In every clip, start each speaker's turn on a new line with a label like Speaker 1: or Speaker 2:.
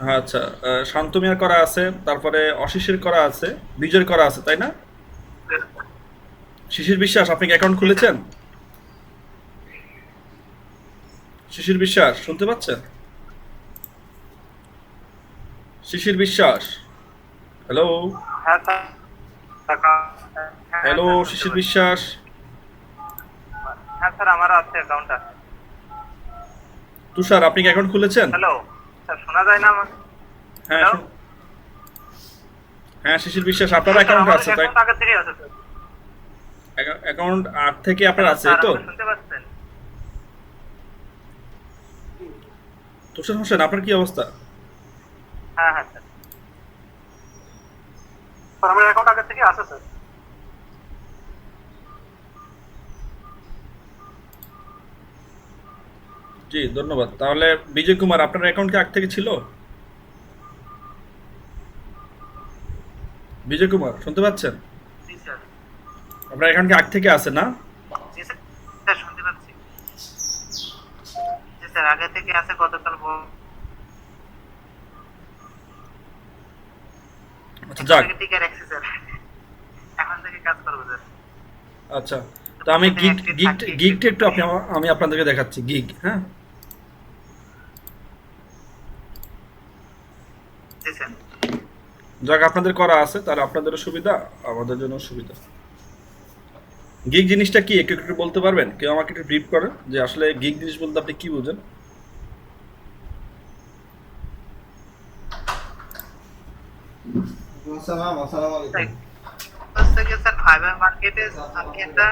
Speaker 1: আচ্ছা, শান্ত মিয়ার করা আছে, তারপরে অশিসের করা আছে, বিজয়ের করা আছে, তাই না? শিশির বিশ্বাস, আপনি কি অ্যাকাউন্ট
Speaker 2: জি স্যার।
Speaker 1: খুলেছেন? শিশির বিশ্বাস শুনতে পাচ্ছেন? শিশির বিশ্বাস, হ্যালো?
Speaker 2: হ্যাঁ স্যার। হ্যাঁ
Speaker 1: হ্যালো
Speaker 2: স্যার, শুনতে
Speaker 1: শিশির
Speaker 2: পাচ্ছি।
Speaker 1: বিশ্বাস।
Speaker 2: হ্যাঁ স্যার, আমারও আছে, অ্যাকাউন্ট আছে।
Speaker 1: তুষার, আপনি কি অ্যাকাউন্ট খুলেছেন?
Speaker 2: হ্যালো স্যার, শোনা যায় না আমার?
Speaker 1: হ্যাঁ
Speaker 2: হ্যালো।
Speaker 1: হ্যাঁ শিশির বিশ্বাস, আপনার
Speaker 2: হ্যাঁ স্যার,
Speaker 1: অ্যাকাউন্ট
Speaker 2: আমার
Speaker 1: আছে তাই?
Speaker 2: অ্যাকাউন্ট আগে থেকেই আছে স্যার।
Speaker 1: অ্যাকাউন্ট আট থেকে আপনার
Speaker 2: হ্যালো
Speaker 1: আছে, এই
Speaker 2: স্যার,
Speaker 1: তো?
Speaker 2: আপনি শুনতে পাচ্ছেন?
Speaker 1: তুষার হোসেন, আপনার কি অবস্থা?
Speaker 2: হ্যাঁ হ্যাঁ স্যার। স্যার, আমার অ্যাকাউন্ট আগে থেকে আছে স্যার।
Speaker 1: জি ধন্যবাদ। তাহলে বিজয় কুমার, আপনার অ্যাকাউন্ট কি আগ থেকে ছিল? বিজয় কুমার শুনতে পাচ্ছেন?
Speaker 2: জি স্যার।
Speaker 1: আপনার অ্যাকাউন্ট কি আগ থেকে আছে না?
Speaker 2: জি স্যার, স্যার শুনতে পাচ্ছি। জি স্যার, আগে থেকে আছে, গতকাল
Speaker 1: আচ্ছা
Speaker 2: এখন
Speaker 1: যাক।
Speaker 2: থেকে টিকে রাখছি স্যার। এখন থেকে কাজ করবো স্যার।
Speaker 1: আচ্ছা,
Speaker 2: তো
Speaker 1: তো আমি
Speaker 2: প্রতিদিন
Speaker 1: গিগ
Speaker 2: অ্যাক্টিভ
Speaker 1: গিগ
Speaker 2: থাকি,
Speaker 1: গিগটা
Speaker 2: চেক
Speaker 1: একটু
Speaker 2: করি।
Speaker 1: আমি আপনাদেরকে দেখাচ্ছি গিগ, হ্যাঁ?
Speaker 2: জি স্যার।
Speaker 1: যাক, আপনাদের করা আছে, তাহলে আপনাদেরও সুবিধা, আমাদের জন্য সুবিধা। গিগ জিনিসটা কি একটু একটু বলতে পারবেন? কেউ আমাকে একটু ব্রিফ করেন যে আসলে গিগ জিনিস বলতে আপনি কি বুঝেন?
Speaker 3: আসসালামু আলাইকুম।
Speaker 2: হচ্ছে কি স্যার, ফাইবার মার্কেটে আমি একটা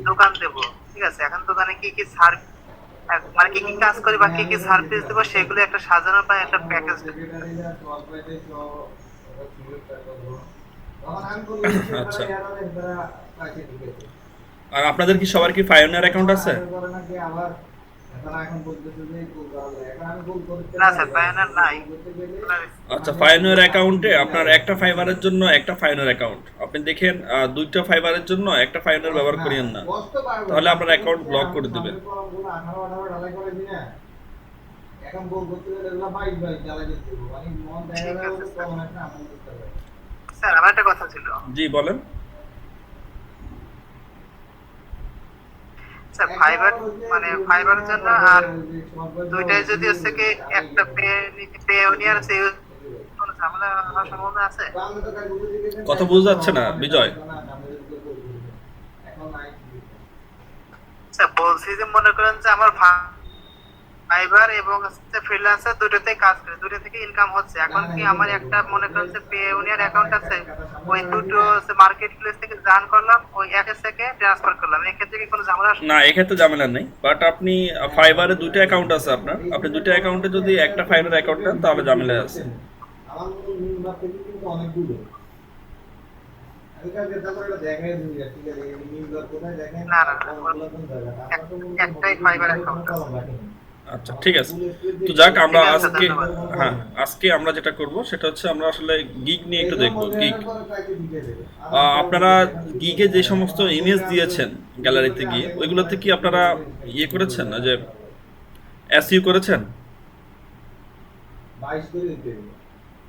Speaker 2: দোকান দেবো। ঠিক আছে, এখন দোকানে কি কি সার্ভিস, মানে কি কি কাজ করি বা কি কি সার্ভিস দেবো, সেগুলো একটা সাজানো বা একটা প্যাকেজ।
Speaker 1: আচ্ছা, আর আপনাদের কি সবার কি পায়োনিয়ার অ্যাকাউন্ট আছে?
Speaker 2: না স্যার, পায়োনিয়ার নাই।
Speaker 1: আচ্ছা, পায়োনিয়ার অ্যাকাউন্টে আপনার একটা ফাইবারের জন্য একটা পায়োনিয়ার অ্যাকাউন্ট, আপনি দেখেন দুইটা ফাইবারের জন্য একটা পায়োনিয়ার ব্যবহার করিয়েন না, তাহলে আপনার অ্যাকাউন্ট ব্লক করে দিবে।
Speaker 3: এখন গোল করতে গেলে এগুলো বাইক বাইক জ্বালা যেতে হবে, মানে মন দেখা
Speaker 2: ঠিক
Speaker 3: যায়
Speaker 2: আছে
Speaker 3: ওদের
Speaker 2: স্যার।
Speaker 3: তেমন একটা আমল করতে পারে।
Speaker 2: স্যার, আমার একটা কথা ছিল।
Speaker 1: জি বলেন।
Speaker 2: স্যার,
Speaker 3: একবার
Speaker 2: ফাইবার,
Speaker 3: হচ্ছে
Speaker 2: মানে
Speaker 3: রবিনা,
Speaker 2: ফাইবারের জন্য
Speaker 3: তারপরে
Speaker 2: আর
Speaker 3: ওই যে সরকার
Speaker 2: দুইটাই যদি হচ্ছে কি
Speaker 3: আড়াই
Speaker 2: একটা পেওনিয়ার আছে, কোনো ঝামেলা হওয়ার সম্ভাবনা আছে?
Speaker 3: তো আমি তো কাজ বুঝে দিয়েছেন,
Speaker 1: কথা
Speaker 3: তাই
Speaker 1: বোঝা
Speaker 3: জন্য
Speaker 1: যাচ্ছে না
Speaker 3: মানে
Speaker 1: বিজয়।
Speaker 3: সমস্যা না, আমি যদি করে দিবেন এখন নাই।
Speaker 2: স্যার, বলছি যে মনে করেন যে আমার ফাইবার এবং হচ্ছে ফ্রিল্যান্সার দুটোতে কাজ করে, দুটো থেকে ইনকাম হচ্ছে।
Speaker 3: না
Speaker 2: এখন
Speaker 3: না
Speaker 2: কি
Speaker 3: এটা
Speaker 2: আমার
Speaker 3: দেখুন,
Speaker 2: একটা মনে
Speaker 3: এটা
Speaker 2: করেন যে পেওনিয়ার
Speaker 3: এটা
Speaker 2: অ্যাকাউন্ট
Speaker 3: একটা
Speaker 2: আছে,
Speaker 3: একটা সামনে
Speaker 2: ওই
Speaker 3: ধরেন
Speaker 2: দুটো
Speaker 3: যে
Speaker 2: মার্কেট প্লেস থেকে জার্ন করলাম, ওই অ্যাপস থেকে ট্রান্সফার করলাম, এক্ষেত্রে কি কোনো ঝামেলা আসে?
Speaker 1: না, এক্ষেত্রে ঝামেলা নেই, বাট আপনি
Speaker 3: হ্যাঁ
Speaker 1: ফাইবারে
Speaker 3: তাহলে
Speaker 1: দুটো অ্যাকাউন্ট আছে আপনার,
Speaker 3: এই
Speaker 1: আপনি
Speaker 3: দুটো
Speaker 1: দুটো
Speaker 3: করার
Speaker 1: অ্যাকাউন্টে
Speaker 3: মধ্যে
Speaker 1: যদি
Speaker 3: একটা
Speaker 1: একটা
Speaker 3: যেটা
Speaker 1: ফাইবার অ্যাকাউন্ট নেন তাহলে
Speaker 3: বুঝতে
Speaker 1: ঝামেলা আছে।
Speaker 3: পেরেছেন, আমার মতো নির্মাণ থেকে কিন্তু অনেক দূরে। আমি কালকে তারপরে এটা দেখাই দিই, ঠিক আছে এই নিউজটা কোথায় দেখেন
Speaker 2: না
Speaker 3: আর
Speaker 2: না না,
Speaker 3: কলমগুলো কোন জায়গায়, আমরা তো মূলত
Speaker 2: একটাই
Speaker 3: মোটামুটি
Speaker 2: ফাইবার
Speaker 3: ভাবে কোনো
Speaker 2: অ্যাকাউন্ট আছে।
Speaker 3: কলম রাখিনি।
Speaker 1: আচ্ছা
Speaker 3: আমার
Speaker 1: ঠিক
Speaker 3: তো
Speaker 1: আছে।
Speaker 3: ফুল স্পিড
Speaker 1: তো
Speaker 3: দিয়ে
Speaker 1: যাক, আমরা
Speaker 2: ঠিক আছে স্যার,
Speaker 1: আজকে,
Speaker 2: ধন্যবাদ।
Speaker 1: হ্যাঁ আজকে আমরা যেটা করব সেটা হচ্ছে আমরা আসলে গিগ নিয়ে একটু
Speaker 3: এইটার
Speaker 1: দেখব
Speaker 3: মধ্যে
Speaker 1: গিগ।
Speaker 3: এসে পরে প্রাইসে ঢুকে দেবে আর
Speaker 1: আপনারা
Speaker 3: পরবর্তীতে এখন যদি
Speaker 1: গিগে যে
Speaker 3: এখন
Speaker 1: সমস্ত
Speaker 3: আমার
Speaker 1: ইমেজ
Speaker 3: বইটা আছে
Speaker 1: দিয়েছেন গ্যালারিতে
Speaker 3: ভিডিওতে
Speaker 1: গিয়ে,
Speaker 3: আগে মানে
Speaker 1: ওইগুলোতে কি
Speaker 3: কিছু
Speaker 1: আপনারা করেছেন, যে এসইউ করেছেন?
Speaker 3: 22 করে দিতে হবে।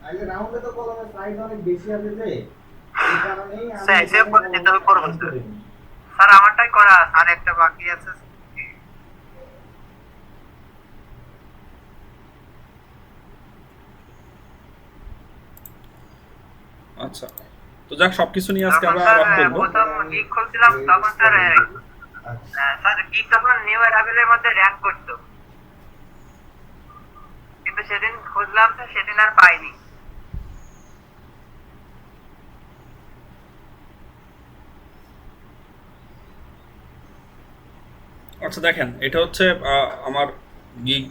Speaker 3: আগে রাউন্ডে তো কলমের সাইজ অনেক বেশি আছে যে, এই কারণেই আমি
Speaker 2: স্যার, হিসেব
Speaker 3: এখানে
Speaker 2: করে দিতে
Speaker 3: কলমটা
Speaker 2: হবে, করবো
Speaker 3: কাউন্ট
Speaker 2: স্যার।
Speaker 3: করিনি।
Speaker 2: স্যার, আমারটাই করা আছে, আর একটা বাকি আছে।
Speaker 1: আচ্ছা, তো যাক, সবকিছু নিয়ে আজকে
Speaker 2: তখন
Speaker 1: আমরা
Speaker 2: স্যার
Speaker 1: আলাপ করব।
Speaker 2: প্রথম
Speaker 3: তাহলে আমি
Speaker 2: গিগ খুলছিলাম, তখন স্যার
Speaker 3: আচ্ছা
Speaker 2: স্যার গিগ তখন নিউ অ্যারাইভেলের মধ্যে র্যাঙ্ক করতো, কিন্তু সেদিন খুঁজলাম তো সেদিন আর পাইনি।
Speaker 1: আচ্ছা দেখেন, এটা হচ্ছে আমার গিগ,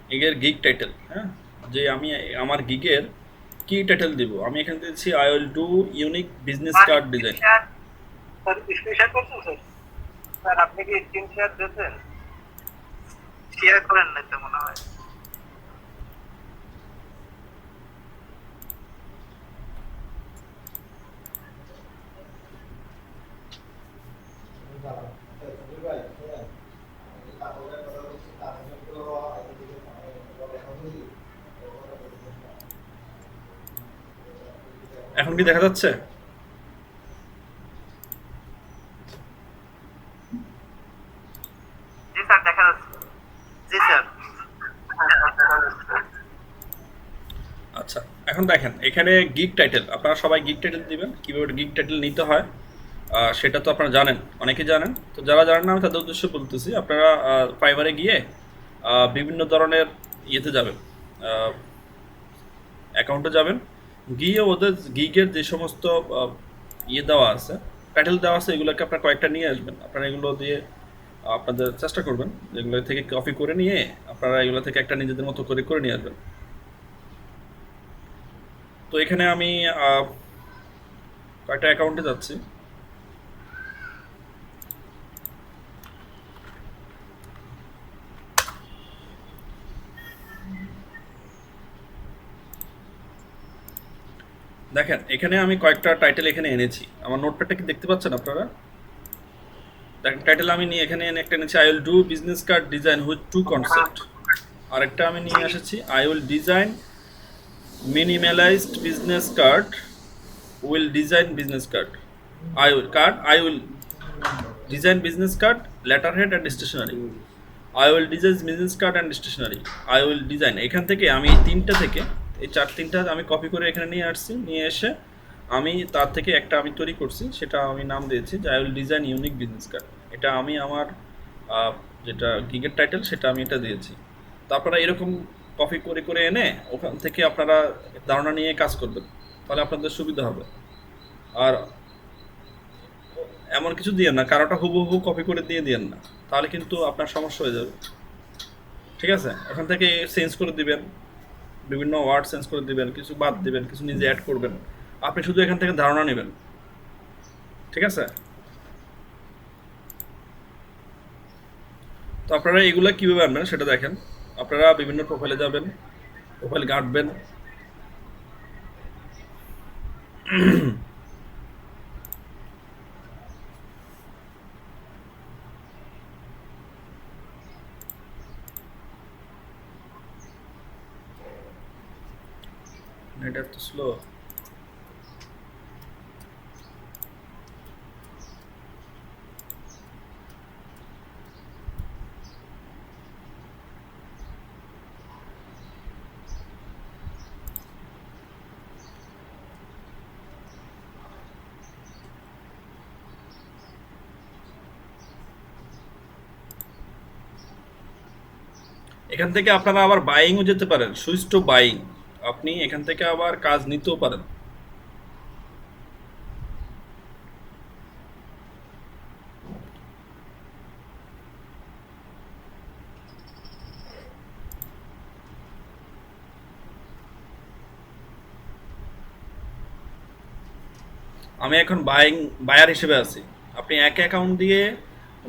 Speaker 1: গিগের গিগ টাইটেল, হ্যাঁ? যে আমি আমার গিগের কি টাইটেল দিব, আমি এখানে দিচ্ছি I will do unique business
Speaker 2: sir
Speaker 1: card design.
Speaker 2: Screenshot, sir screenshot করছেন স্যার? স্যার, আপনি কি স্ক্রিনশট দিয়েছেন? শেয়ার করেন না তো মনে হয়।
Speaker 3: ভাই শুনেন, এই কাপড়ের কথা বলছি, তার জন্য তো এদিকে এখন যদি
Speaker 1: এখন কি দেখা যাচ্ছে?
Speaker 2: জি স্যার, দেখা যাচ্ছে। জি স্যার।
Speaker 1: আচ্ছা, এখন দেখেন এখানে গিগ টাইটেল, আপনারা সবাই গিগ টাইটেল দিবেন। কীভাবে গিগ টাইটেল নিতে হয় সেটা তো আপনারা জানেন, অনেকেই জানেন। তো যারা জানেন না আমি তাদের উদ্দেশ্যে বলতেছি, আপনারা ফাইবারে গিয়ে বিভিন্ন ধরনের ইয়েতে যাবেন, অ্যাকাউন্টে যাবেন, গিয়ে ওদের গিগের যে সমস্ত ইয়ে দেওয়া আছে, টাইটেল দেওয়া আছে, এগুলোকে আপনার কয়েকটা নিয়ে আসবেন। আপনারা এগুলো দিয়ে আপনাদের চেষ্টা করবেন এগুলো থেকে কপি করে নিয়ে আপনারা এগুলো থেকে একটা নিজেদের মতো করে করে নিয়ে আসবেন। তো এখানে আমি কয়েকটা অ্যাকাউন্টে যাচ্ছি। দেখেন এখানে আমি কয়েকটা টাইটেল এখানে এনেছি। আমার নোটপ্যাডটা কি দেখতে পাচ্ছেন আপনারা? দেখেন টাইটেল আমি নিয়ে এখানে একটা এনেছি, I will do business card design with two concept. আরেকটা আমি নিয়ে এসেছি, I will design minimalized business card, will design business card, I will design business card, letter head and stationery. I will design business card and stationery, I will design. এখান থেকে আমি এই তিনটা থেকে, এই তিনটা আমি কপি করে এখানে নিয়ে আসছি। নিয়ে এসে আমি তার থেকে একটা আমি তৈরি করছি, সেটা আমি নাম দিয়েছি যে I will design unique business card. এটা আমি আমার যেটা গিগের টাইটেল সেটা আমি এটা দিয়েছি। তো আপনারা এরকম কপি করে করে এনে ওখান থেকে আপনারা ধারণা নিয়ে কাজ করবেন, তাহলে আপনাদের সুবিধা হবে। আর এমন কিছু দিয়েন না, কারোটা হুবহু কপি করে দিয়ে দিয়েন না, তাহলে কিন্তু আপনার সমস্যা হয়ে যাবে। ঠিক আছে, ওখান থেকে চেঞ্জ করে দিবেন, বিভিন্ন ওয়ার্ড চেঞ্জ করে দিবেন, কিছু বাদ দিবেন, কিছু নিজে অ্যাড করবেন। আপনি শুধু এখান থেকে ধারণা নেবেন। ঠিক আছে, তো আপনারা এগুলো কীভাবে আনবেন সেটা দেখেন। আপনারা বিভিন্ন প্রোফাইলে যাবেন, প্রোফাইল ঘাঁটবেন। এটা একটু স্লো। এখান থেকে আপনারা আবার বাইংও যেতে পারেন, সুইচ টু বাইং। আপনি এখান থেকে আবার কাজ নিতেও পারেন। আমি এখন বায়ার হিসেবে আছি। আপনি এক অ্যাকাউন্ট দিয়ে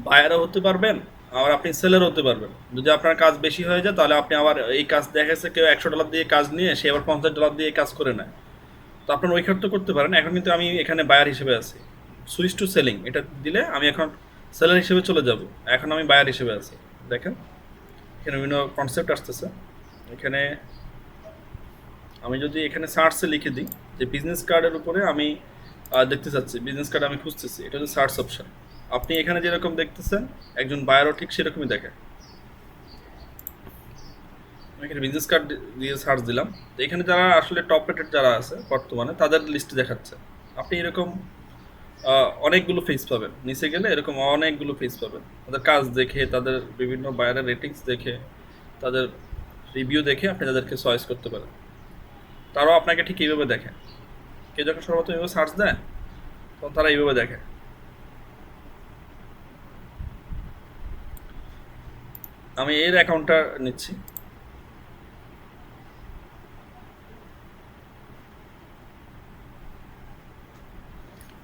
Speaker 1: বায়ারও হতে পারবেন, আবার আপনি সেলারও হতে পারবেন। যদি আপনার কাজ বেশি হয়ে যায় তাহলে আপনি আবার এই কাজ দেখা গেছে কেউ $100 দিয়ে কাজ নিয়ে সে আবার $50 দিয়ে কাজ করে নেয়। তো আপনার ওই ক্ষেত্রে করতে পারেন। এখন কিন্তু আমি এখানে বায়ার হিসেবে আছি। সুইচ টু সেলিং এটা দিলে আমি এখন সেলার হিসেবে চলে যাব। এখন আমি বায়ার হিসেবে আছি। দেখেন এখানে বিভিন্ন কনসেপ্ট আসতেছে। এখানে আমি যদি এখানে সার্চে লিখে দিই যে বিজনেস কার্ডের উপরে আমি দেখতে চাচ্ছি, বিজনেস কার্ড আমি খুঁজতেছি, এটা হচ্ছে সার্চ অপশন। আপনি এখানে যেরকম দেখতেছেন একজন বায়ারও ঠিক সেরকমই দেখে। আমি এখানে বিজনেস কার্ড দিয়ে সার্চ দিলাম, তো এখানে যারা আসলে টপ রেটেড যারা আছে বর্তমানে তাদের লিস্ট দেখাচ্ছে। আপনি এরকম অনেকগুলো ফেস পাবেন, নিচে গেলে এরকম অনেকগুলো ফেস পাবেন। তাদের কাজ দেখে, তাদের বিভিন্ন বায়ারের রেটিংস দেখে, তাদের রিভিউ দেখে আপনি তাদেরকে চয়েস করতে পারেন। তারাও আপনাকে ঠিক এইভাবে দেখে। কেউ যখন সর্বপ্রথম এইভাবে সার্চ দেয় তখন তারা এইভাবে দেখে। আমি এর অ্যাকাউন্টটা নিচ্ছি।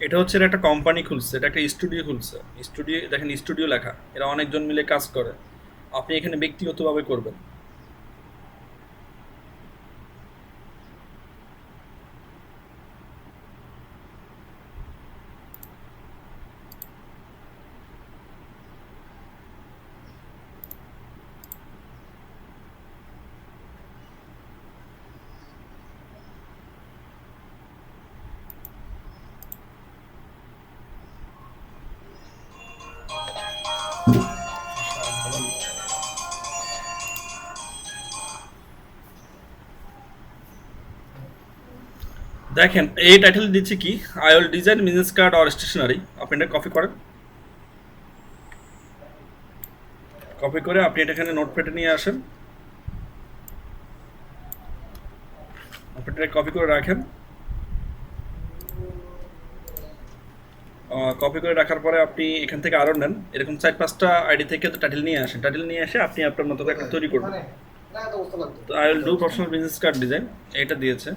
Speaker 1: এটা হচ্ছে একটা কোম্পানি খুলছে, এটা একটা স্টুডিও খুলছে। স্টুডিও দেখেন, স্টুডিও লেখা, এরা অনেকজন মিলে কাজ করে। আপনি এখানে ব্যক্তিগতভাবে করবেন। দেখেন এই টাইটেল দিচ্ছি কি, I will design business card or stationery. আপনি এটা কপি করেন, কপি করে আপনি এটা এখানে নোটপ্যাডে নিয়ে আসেন, আপনি এটা কপি করে রাখেন। কপি করে রাখার পরে আপনি এখান থেকে আরও নেন, এরকম 4-5টা আইডি থেকে টাইটেল নিয়ে আসেন, টাইটেল নিয়ে এসে আপনি আপনার মতো করে একটা তৈরি করবেন। তো I will do personal business card design, এটা দিয়েছে।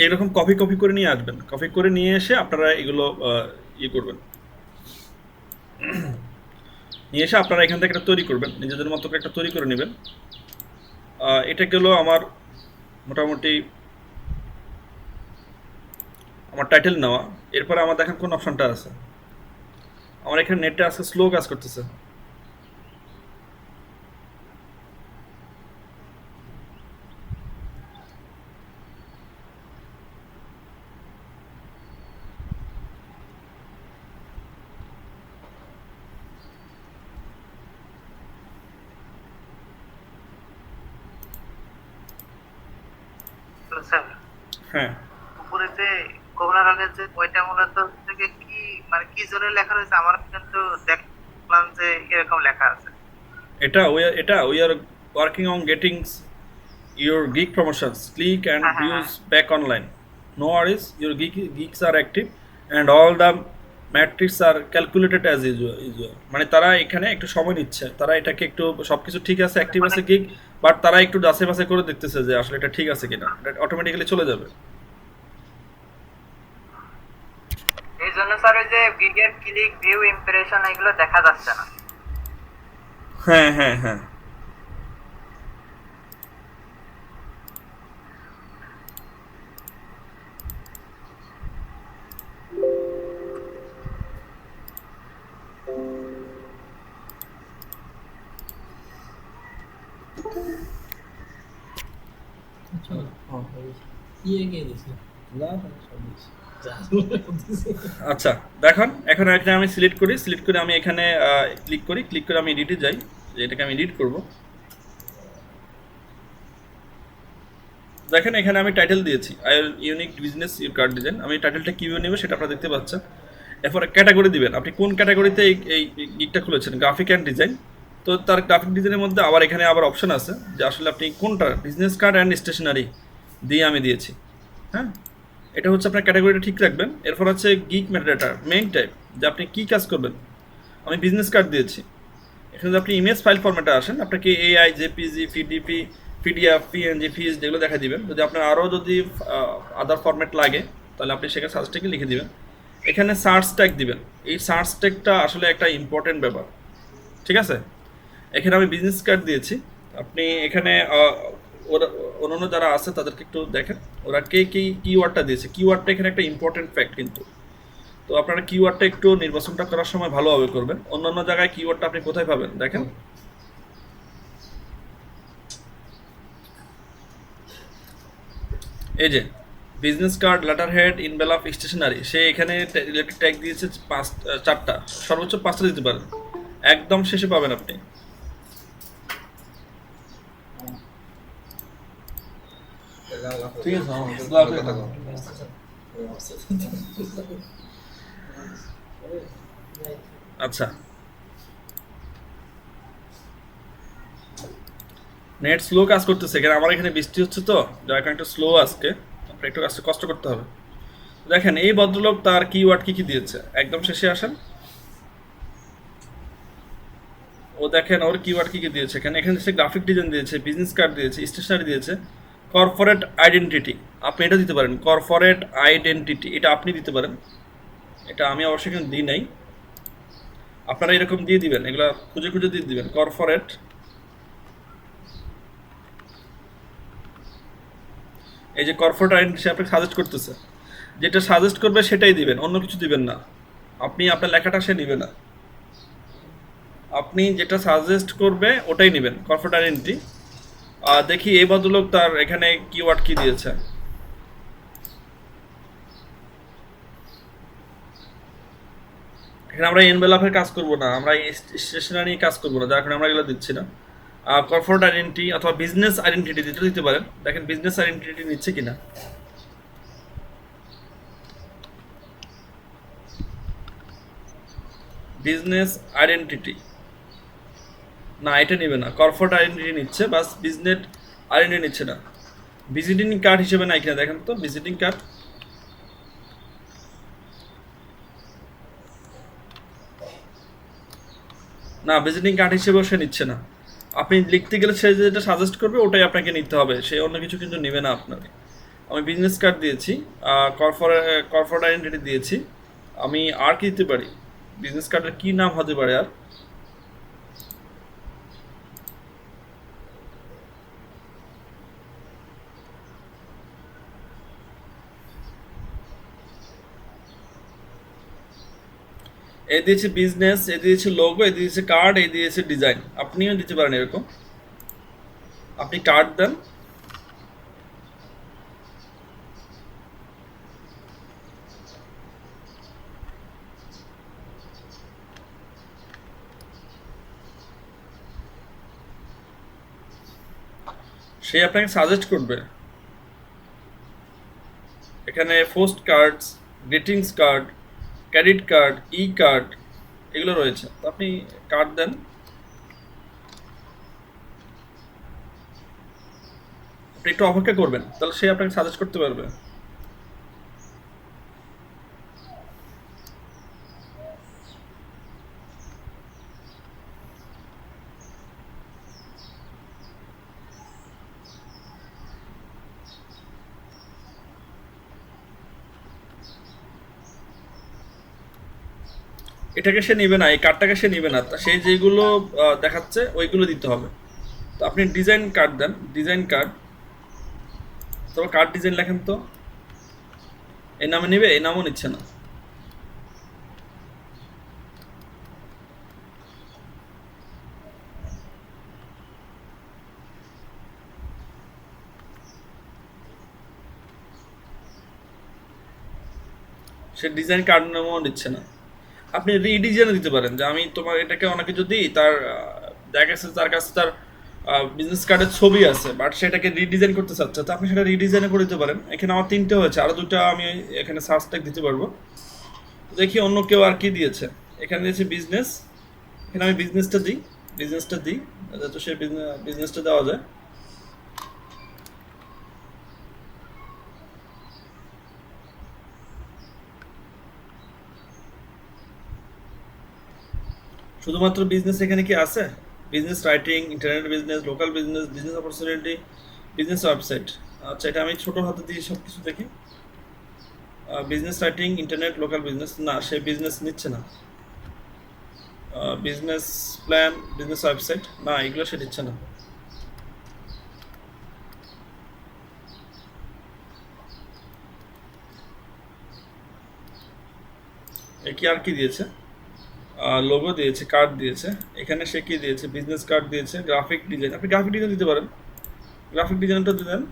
Speaker 1: এইরকম কপি কপি করে নিয়ে আসবেন, কপি করে নিয়ে এসে আপনারা এগুলো ইয়ে করবেন, নিয়ে এসে আপনারা এখান থেকে একটা তৈরি করবেন, নিজেদের মতো করে একটা তৈরি করে নেবেন। এটা গেল আমার মোটামুটি আমার টাইটেল নেওয়া। এরপরে আমার দেখেন কোন অপশনটা আছে, আমার এখানে নেটটা আজকে স্লো কাজ করতেছে।
Speaker 2: স্যার
Speaker 1: হ্যাঁ,
Speaker 2: উপরে যে কমলা রঙের যে ওইটা মূলত থেকে কি মানে কি জন্য লেখা রয়েছে? আমার কিন্তু দেখলাম যে এরকম লেখা আছে।
Speaker 1: এটা we are working on getting your geek promotions, click and views back online, no worries, your geeks are active and all the metrics are calculated as usual। মানে তারা এখানে একটু সময় নিচ্ছে, তারা এটাকে একটু সবকিছু ঠিক আছে, অ্যাক্টিভ আছে গিগ, বাট তারা একটু যাচাই বাছাই করে দেখতেছে যে আসলে এটা ঠিক আছে কিনা, এটা অটোমেটিক্যালি চলে যাবে।
Speaker 2: এই জন্য স্যার ওই যে গিগের ক্লিক ভিউ ইমপ্রেশন এগুলো দেখা যাচ্ছে না।
Speaker 1: হ্যাঁ হ্যাঁ হ্যাঁ, আচ্ছা দেখুন এখন এখানে আমি সিলেক্ট করে আমি এখানে ক্লিক করে আমি এডিটে যাই, যে এটাকে আমি এডিট করব। দেখেন এখানে আমি টাইটেল দিয়েছি I will unique business your card design. আমি টাইটেলটা কীভাবে নেবে সেটা আপনারা দেখতে পাচ্ছেন। এরপরে ক্যাটাগরি দিবেন, আপনি কোন ক্যাটাগরিতে এই গিকটা খুলেছেন, গ্রাফিক অ্যান্ড ডিজাইন। তো তার গ্রাফিক ডিজাইনের মধ্যে এখানে আবার অপশন আছে যে আসলে আপনি কোনটা বিজনেস কার্ড অ্যান্ড স্টেশনারি দিয়ে আমি দিয়েছি। হ্যাঁ, এটা হচ্ছে আপনার ক্যাটাগরিটা ঠিক রাখবেন। এরপর হচ্ছে গিক মেটাডাটা মেইন টাইপ, যে আপনি কী কাজ করবেন। আমি বিজনেস কার্ড দিয়েছি, এখানে যদি আপনি ইমেজ ফাইল ফরম্যাটে আসেন আপনাকে AI, JPG, PDP, PDF, PNG, ফিজ যেগুলো দেখা দিবেন। যদি আপনার আরও যদি আদার ফরম্যাট লাগে তাহলে আপনি সেখানে সার্চ ট্যাগে লিখে দিবেন। এখানে সার্চ ট্যাগ দিবেন, এই সার্চ ট্যাগটা আসলে একটা ইম্পর্টেন্ট ব্যাপার, ঠিক আছে। এখানে আমি বিজনেস কার্ড দিয়েছি, আপনি এখানে ওরা অন্যান্য যারা আছে তাদেরকে একটু দেখেন ওরা কে কী কিওয়ার্ডটা দিয়েছে। কিওয়ার্ডটা এখানে একটা ইম্পর্টেন্ট ফ্যাক্ট কিন্তু, তো আপনারা কিওয়ার্ডটা একটু নির্বাচনটা করার সময় ভালোভাবে করবেন। অন্যান্য জায়গায় কিওয়ার্ডটা আপনি কোথায় পাবেন দেখেন, এই যে business card, letter head, envelope, stationery, সে এখানে রিলেটেড ট্যাগ দিয়েছে 4টা, সর্বোচ্চ 5টা দিতে পারেন, একদম শেষে পাবেন আপনি। ঠিক আছে, আচ্ছা নেট স্লো কাজ করতেছে, এখানে আমার এখানে বৃষ্টি হচ্ছে তো যার কারণে একটু স্লো আজকে, আপনার একটু কাজটা কষ্ট করতে হবে। দেখেন এই ভদ্রলোক তার কিওয়ার্ড কি দিয়েছে, একদম শেষে আসেন, ও দেখেন ওর কিওয়ার্ড কি দিয়েছে। এখানে সে গ্রাফিক ডিজাইন দিয়েছে, বিজনেস কার্ড দিয়েছে, স্টেশনারি দিয়েছে, কর্পোরেট আইডেন্টিটি, আপনি এটা দিতে পারেন, কর্পোরেট আইডেন্টিটি এটা আপনি দিতে পারেন, এটা আমি অবশ্যই এখানে দিই নাই, আপনারা এরকম দিয়ে দিবেন, এগুলো খুঁজে খুঁজে দিয়ে দিবেন। কর্পোরেট, এই যে কর্পোরেট আইডেন্টিটি সে আপনাকে সাজেস্ট করতেছে, যেটা সাজেস্ট করবে সেটাই দিবেন, অন্য কিছু দিবেন না। আপনি আপনার লেখাটা সে নেবে না, আপনি যেটা সাজেস্ট করবে ওটাই নেবেন, কর্পোরেট আইডেন্টিটি। দেখি এই ভদ্রলোক তার এখানে কিওয়ার্ড কি দিয়েছে, এখানে আমরা এনভেলপের কাজ করব না, আমরা স্টেশনারি কাজ করব না, যার কারণে আমরা এগুলো দিচ্ছি না। কর্পোরেট আইডেন্টিটি অথবা বিজনেস আইডেন্টিটি দিতে পারেন। দেখেন বিজনেস আইডেন্টিটি নিচ্ছে কিনা। বিজনেস আইডেন্টিটি না, এটা নেবে না। কর্পোরেট আইডেন্টিটি নিচ্ছে, বাস বিজনেস আইডেন্টিটি নিচ্ছে না। ভিজিটিং কার্ড হিসেবে নাই কিনা দেখেন তো, ভিজিটিং কার্ড না, ভিজিটিং কার্ড হিসেবেও সে নিচ্ছে না। আপনি লিখতে গেলে সে যেটা সাজেস্ট করবে ওটাই আপনাকে নিতে হবে, সে অন্য কিছু কিন্তু নেবে না আপনাকে। আমি বিজনেস কার্ড দিয়েছি, কর্পোরেট আইডেন্টিটি দিয়েছি। আমি আর কি দিতে পারি? বিজনেস কার্ডের কি নাম হতে পারে আর? এ দিয়েছে বিজনেস, এ দিয়েছে লোগো, এ দিয়েছে কার্ড, এ দিয়েছে ডিজাইন। আপনিও দিতে পারেন এরকম। আপনি কার্ড দেন, সে আপনাকে সাজেস্ট করবে। এখানে post cards, greetings card, credit card, e card এগুলো রয়েছে। তো আপনি কার্ড দেন, আপনি একটু অপেক্ষা করবেন, তাহলে সে আপনাকে সাজেস্ট করতে পারবে। এটাকে সে নেবে না, এই কার্ডটাকে সে নেবে না, তা সে যেগুলো দেখাচ্ছে ওইগুলো দিতে হবে। তো আপনি ডিজাইন কার্ড দেন, ডিজাইন কার্ড, তবে কার্ড ডিজাইন লেখেন তো। এই নামে নেবে, এই নামও নিচ্ছে না। সে ডিজাইন কার্ড নামও নিচ্ছে না। আপনি রিডিজাইনও দিতে পারেন, যে আমি তোমার এটাকে অনেকে যদি তার দেখা গেছে তার কাছে তার বিজনেস কার্ডের ছবি আছে, বাট সেটাকে রিডিজাইন করতে চাচ্ছে, তো আপনি সেটা রিডিজাইনও করে দিতে পারেন। এখানে আমার 3টে হয়েছে, আরও 2টা আমি এখানে সার্চ ট্যাগ দিতে পারবো। দেখি অন্য কেউ আর কি দিয়েছে। এখানে দিয়েছে বিজনেস, এখানে আমি বিজনেসটা দিই, যাতে সে বিজনেসটা দেওয়া যায়। শুধুমাত্র বিজনেস এখানে কি আছে? Business writing, internet business, local business, business opportunity, business website. আচ্ছা, এটা আমি ছোটো হাতে দিয়ে সব কিছু দেখি। Business writing, internet, local business, না সে বিজনেস নিচ্ছে না। বিজনেস প্ল্যান, বিজনেস ওয়েবসাইট, না এগুলো সে দিচ্ছে না। এ কি আর কি দিয়েছে? লোগো দিয়েছে, কার্ড দিয়েছে। এখানে সে কি দিয়েছে? বিজনেস কার্ড দিয়েছে, গ্রাফিক ডিজাইন। আপনি গ্রাফিক ডিজাইন দিতে পারেন, গ্রাফিক ডিজাইনটা দেন।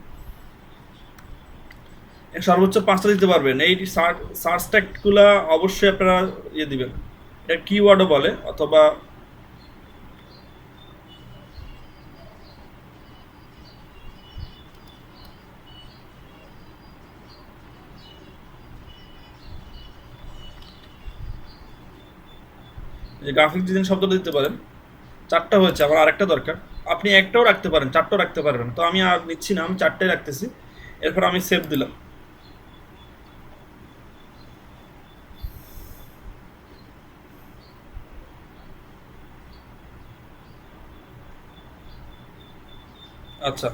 Speaker 1: সর্বোচ্চ 5টা দিতে পারবেন। এই সার্চ ট্যাগগুলো অবশ্যই আপনারা ইয়ে দিবেন, এটা কিওয়ার্ডও বলে, অথবা যে গ্রাফিক ডিজাইন শব্দটা দিতে পারেন। 4টা হয়েছে, আমার আরেকটা দরকার। আপনি একটাও রাখতে পারেন, 4টাও রাখতে পারবেন। তো আমি আর নিচ্ছি না, আমি 4টাই রাখতেছি। এরপর আমি সেভ দিলাম। আচ্ছা,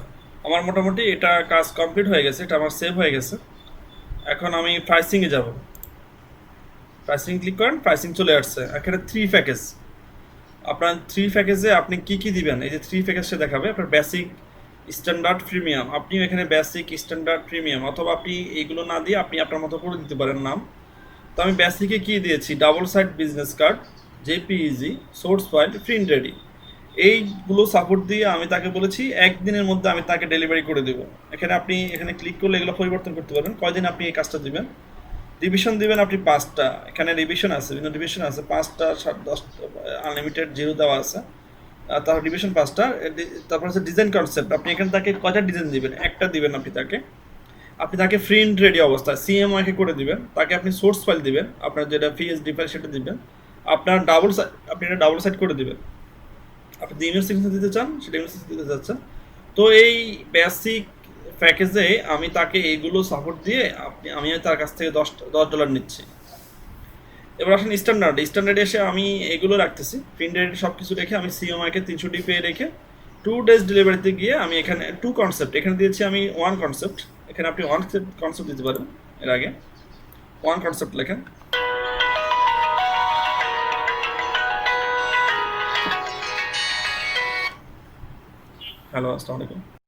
Speaker 1: আমার মোটামুটি এটা কাজ কমপ্লিট হয়ে গেছে, এটা আমার সেভ হয়ে গেছে। এখন আমি প্রাইসিংয়ে যাব। প্রাইসিং ক্লিক করেন, প্রাইসিং চলে আসছে। এখানে 3 প্যাকেজ। আপনার 3 প্যাকেজে আপনি কি কি দিবেন, এই যে 3 প্যাকেজটা দেখাবে। আপনার বেসিক, স্ট্যান্ডার্ড, প্রিমিয়াম। আপনি এখানে বেসিক, স্ট্যান্ডার্ড, প্রিমিয়াম, অথবা আপনি এইগুলো না দিয়ে আপনি আপনার মতো করে দিতে পারেন নাম। তো আমি বেসিকে কি দিয়েছি? Double side business card, JPEG, source file, print ready. এইগুলো সাপোর্ট দিয়ে আমি তাকে বলেছি 1 দিনের মধ্যে আমি তাকে ডেলিভারি করে দেবো। এখানে আপনি এখানে ক্লিক করলে এগুলো পরিবর্তন করতে পারবেন, কয়দিন আপনি এই কাজটা দিবেন। ডিভিশন দিবেন আপনি 5টা, এখানে ডিভিশন আছে, বিভিন্ন ডিভিশন আছে, 5টা 10টা আনলিমিটেড জিরো দেওয়া আছে। তারপর ডিভিশন 5টা, তারপর হচ্ছে ডিজাইন কনসেপ্ট, আপনি এখানে তাকে কয়টা ডিজাইন দিবেন, একটা দিবেন আপনি তাকে প্রিন্ট রেডি অবস্থায় সিএমওয়াই কে করে দিবেন, তাকে আপনি সোর্স ফাইল দিবেন, আপনার যেটা পিএসডি ফাইল সেটা দিবেন, আপনার আপনি এটা ডাবল সাইড করে দিবেন, আপনি যে ইমেল সিগনেচার দিতে চান সেটা ইমেল সিগনেচার দিতে চাচ্ছেন। তো এই বেসিক প্যাকেজে আমি তাকে এইগুলো সাপোর্ট দিয়ে আমি তার কাছ থেকে $10 নিচ্ছি। এবার আসেন স্ট্যান্ডার্ডে এসে আমি এগুলো রাখতেছি, প্রিন্ট রেডি সব কিছু রেখে আমি সিএমআইকে 300 পেয়ে রেখে 2 days ডেলিভারিতে গিয়ে আমি এখানে 2 কনসেপ্ট এখানে দিয়েছি, আমি 1 কনসেপ্ট, এখানে আপনি 1 কনসেপ্ট দিতে পারেন। এর আগে 1 কনসেপ্ট লেখেন। হ্যালো, আসসালামু আলাইকুম।